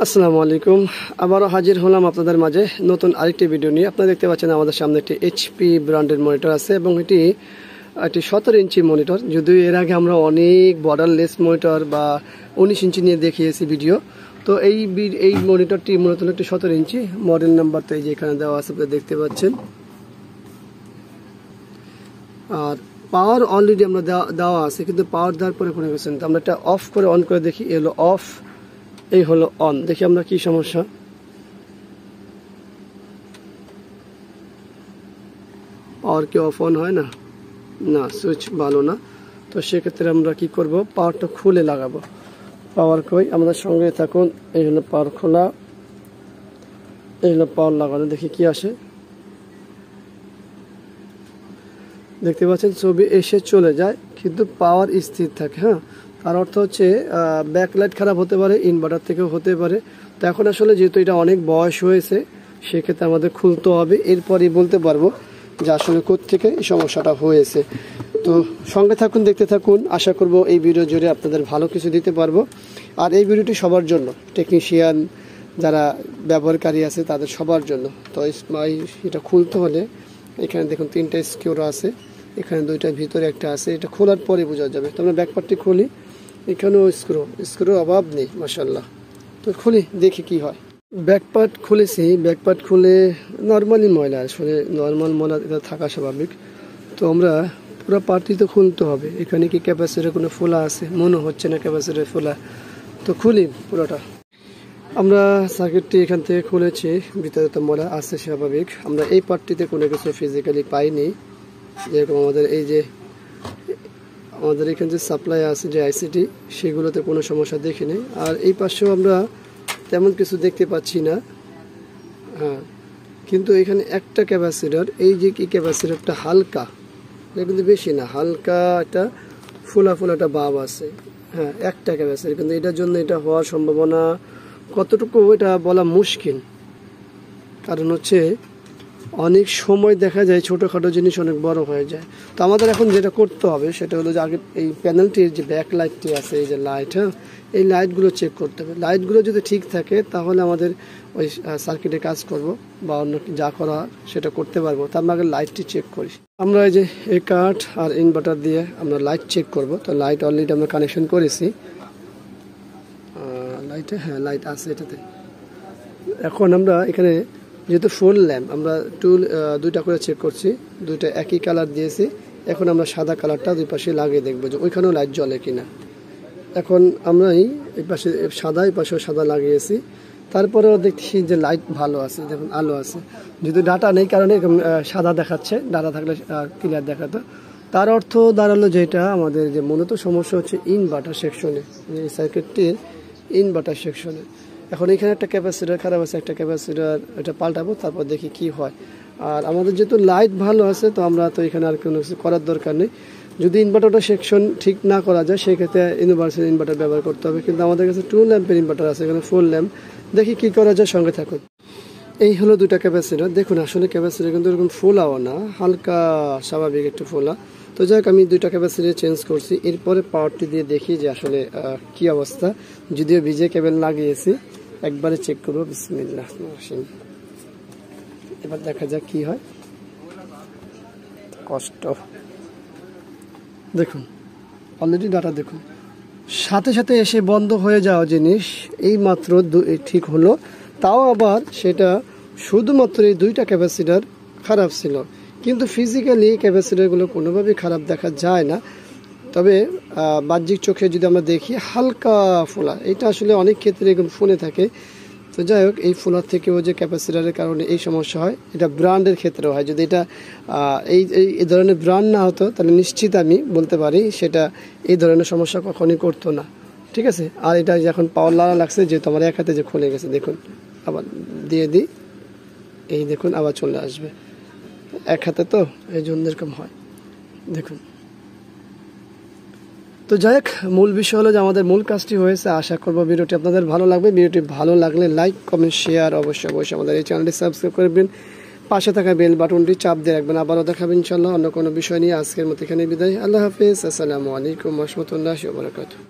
আসসালামু আলাইকুম। আবারও হাজির হলাম আপনাদের মাঝে নতুন আরেকটি ভিডিও নিয়ে। আপনারা দেখতে পাচ্ছেন আমাদের সামনে একটি এইচপি ব্র্যান্ডের মনিটর আছে এবং এটি 17 ইঞ্চি মনিটর। যদিও এর আগে আমরা অনেক বর্ডারলেস মনিটর বা 19 ইঞ্চি নিয়ে দেখিয়েছি ভিডিও। তো এই মনিটরটি মূলত একটি 17 ইঞ্চি, মডেল নাম্বার তো এই যে এখানে দেওয়া আছে, আপনারা দেখতে পাচ্ছেন। আর পাওয়ার অলরেডি আমরা দেওয়া আছে, কিন্তু পাওয়ার দেওয়ার পরে কোনো কিছু নেই। আমরা এটা অফ করে অন করে দেখি, এলো অফ, এই হলো অন। দেখি আমরা কি সমস্যা। পাওয়ার কি অফ অন হয় না? না, সুইচ ভালো না। তো সেক্ষেত্রে আমরা কি করব, পাওয়ারটা খুলে লাগাবো। পাওয়ার কই, আমাদের সঙ্গে থাকুন। এই হলো পাওয়ার খোলা, এই হলো পাওয়ার লাগানো। দেখি কি আসে। দেখতে পাচ্ছেন ছবি এসে চলে যায়, কিন্তু পাওয়ার স্থির থাকে। হ্যাঁ, তার অর্থ হচ্ছে ব্যাকলাইট খারাপ হতে পারে, ইনভার্টার থেকেও হতে পারে। তো এখন আসলে যেহেতু এটা অনেক বয়স হয়েছে, সেক্ষেত্রে আমাদের খুলতে হবে। এরপরই বলতে পারবো যে আসলে কোত্থেকে এই সমস্যাটা হয়েছে। তো সঙ্গে থাকুন, দেখতে থাকুন। আশা করব এই ভিডিও জুড়ে আপনাদের ভালো কিছু দিতে পারবো। আর এই ভিডিওটি সবার জন্য, টেকনিশিয়ান যারা ব্যবহারকারী আছে তাদের সবার জন্য। তো এটা খুলতে হলে এখানে দেখুন 3টা স্ক্রু আছে, এখানে 2টা ভিতরে একটা আছে। এটা খোলার পরে বোঝা যাবে। তো আমরা ব্যাকপার্টটি খুলি, এখানেও স্ক্রু অভাব নেই, মাশাআল্লাহ। তো খুলি, দেখি কি হয়। ব্যাকপার্ট খুলেছি, ব্যাকপার্ট খুলে নর্মালি ময়লা, আসলে নর্মাল ময়লা এটা থাকা স্বাভাবিক। তো আমরা পুরো পার্টটি তো খুলতে হবে। এখানে কি ক্যাপাসিটর কোনো ফোলা আছে? মনে হচ্ছে না ক্যাপাসিটর ফোলা। তো খুলি পুরোটা। আমরা সার্কিটটি এখান থেকে খুলেছি, ভিতরে তো ময়লা আছে স্বাভাবিক। আমরা এই পার্টটিতে কোনো কিছু ফিজিক্যালি পাইনি। যেরকম আমাদের এখানে যে সাপ্লাই আছে, যে আইসিটি, সেগুলোতে কোনো সমস্যা দেখিনি। আর এই পাশেও আমরা তেমন কিছু দেখতে পাচ্ছি না। হ্যাঁ, কিন্তু এখানে একটা ক্যাপাসিটর, এই যে কি ক্যাপাসিটরটা হালকা, এটা কিন্তু বেশি না, হালকা একটা ফোলা একটা ভাব আছে। হ্যাঁ, একটা ক্যাপাসিটর, কিন্তু এটার জন্য এটা হওয়ার সম্ভাবনা কতটুকু এটা বলা মুশকিল। কারণ হচ্ছে অনেক সময় দেখা যায় ছোটোখাটো জিনিস অনেক বড় হয়ে যায়। তো আমাদের এখন যেটা করতে হবে সেটা হলো যে আগে এই প্যানেলটির যে ব্যাক লাইটটি আছে, এই যে লাইট, হ্যাঁ, এই লাইটগুলো চেক করতে হবে। লাইটগুলো যদি ঠিক থাকে তাহলে আমাদের ওই সার্কিটে কাজ করব বা অন্য যা করা সেটা করতে পারবো। তার আগে লাইটটি চেক করি। আমরা এই যে এই কাঠ আর ইনভার্টার দিয়ে আমরা লাইট চেক করব। তো লাইট অলরেডি আমরা কানেকশন করেছি লাইটে। হ্যাঁ, লাইট আছে এটাতে। এখন আমরা এখানে যেহেতু ফুল ল্যাম্প, আমরা 2টা করে চেক করছি, 2টা একই কালার দিয়েছি। এখন আমরা সাদা কালারটা দুই পাশে লাগিয়ে দেখবো যে ওইখানেও লাইট জ্বলে কিনা। এখন আমরা এই পাশে সাদা, এই পাশেও সাদা লাগিয়েছি। তারপরেও দেখছি যে লাইট ভালো আছে, দেখুন আলো আছে। যেহেতু ডাটা নেই কারণে সাদা দেখাচ্ছে, ডাটা থাকলে ক্লিয়ার দেখাতো। তার অর্থ দাঁড়ালো যে এটা আমাদের যে মূলত সমস্যা হচ্ছে ইনভার্টার সেকশনে, এই সার্কিটটির ইনভার্টার সেকশনে। এখন এখানে একটা ক্যাপাসিটর খারাপ আছে, একটা ক্যাপাসিটর এটা পাল্টাবো, তারপর দেখি কি হয়। আর আমাদের যেহেতু লাইট ভালো আছে, তো আমরা তো এখানে আর কোনো কিছু করার দরকার নেই। যদি ইনভার্টারটা সেকশন ঠিক না করা যায়, সেক্ষেত্রে ইউনিভার্সাল ইনভার্টার ব্যবহার করতে হবে। কিন্তু আমাদের কাছে 2 ল্যাম্পের ইনভার্টার আছে, এখানে 4 ল্যাম্প। দেখি কি করা যায়, সঙ্গে থাকুন। এই হলো 2টা ক্যাপাসিটর। দেখুন আসলে ক্যাপাসিটর কিন্তু এরকম ফোলাও না, হালকা স্বাভাবিক একটু ফোলা। তো যাক, আমি 2টা ক্যাপাসিটর চেঞ্জ করছি। এরপরে পাওয়ারটি দিয়ে দেখি যে আসলে কি অবস্থা। যদিও ভিজে কেবল লাগিয়েছি, একবারে চেক করবো। বিসমিল্লাহ, এবার দেখা যাক কি হয়। কষ্ট, দেখুন অলরেডি ডাটা দেখুন, সাথে সাথে এসে বন্ধ হয়ে যাওয়া জিনিস এই মাত্র ঠিক হলো। তাও আবার সেটা শুধুমাত্র এই 2টা ক্যাপাসিটর খারাপ ছিল, কিন্তু ফিজিক্যালি ক্যাপাসিটরগুলো কোনোভাবেই খারাপ দেখা যায় না। তবে বাহ্যিক চোখে যদি আমরা দেখি হালকা ফোলা, এটা আসলে অনেক ক্ষেত্রে এরকম ফোনে থাকে। তো যাই হোক, এই ফোলার থেকেও যে ক্যাপাসিটরের কারণে এই সমস্যা হয়, এটা ব্র্যান্ডের ক্ষেত্রেও হয়। যদি এটা এই ধরনের ব্র্যান্ড না হতো, তাহলে নিশ্চিত আমি বলতে পারি সেটা এই ধরনের সমস্যা কখনই করতো না। ঠিক আছে। আর এটা যখন পাওয়ার লাগছে, যেহেতু আমার এক হাতে যে খুলে গেছে, দেখুন আবার দিয়ে দিই, এই দেখুন আবার চলে আসবে। এক হাতে তো এই জন্য এরকম হয়, দেখুন। তো যাই হোক, মূল বিষয় হলো যে আমাদের মূল কাজটি হয়েছে। আশা করবো ভিডিওটি আপনাদের ভালো লাগবে। ভিডিওটি ভালো লাগলে লাইক, কমেন্ট, শেয়ার অবশ্যই আমাদের এই চ্যানেলটি সাবস্ক্রাইব করবেন। পাশে থাকা বেল বাটনটি চাপ দিয়ে রাখবেন। আবারও দেখাবেন ইনশাআল্লাহ অন্য কোনো বিষয় নিয়ে। আজকের মতো এখানে বিদায়। আল্লাহ হাফেজ। আসসালামু আলাইকুম ওয়া রাহমাতুল্লাহি ওয়া বারাকাতুহু।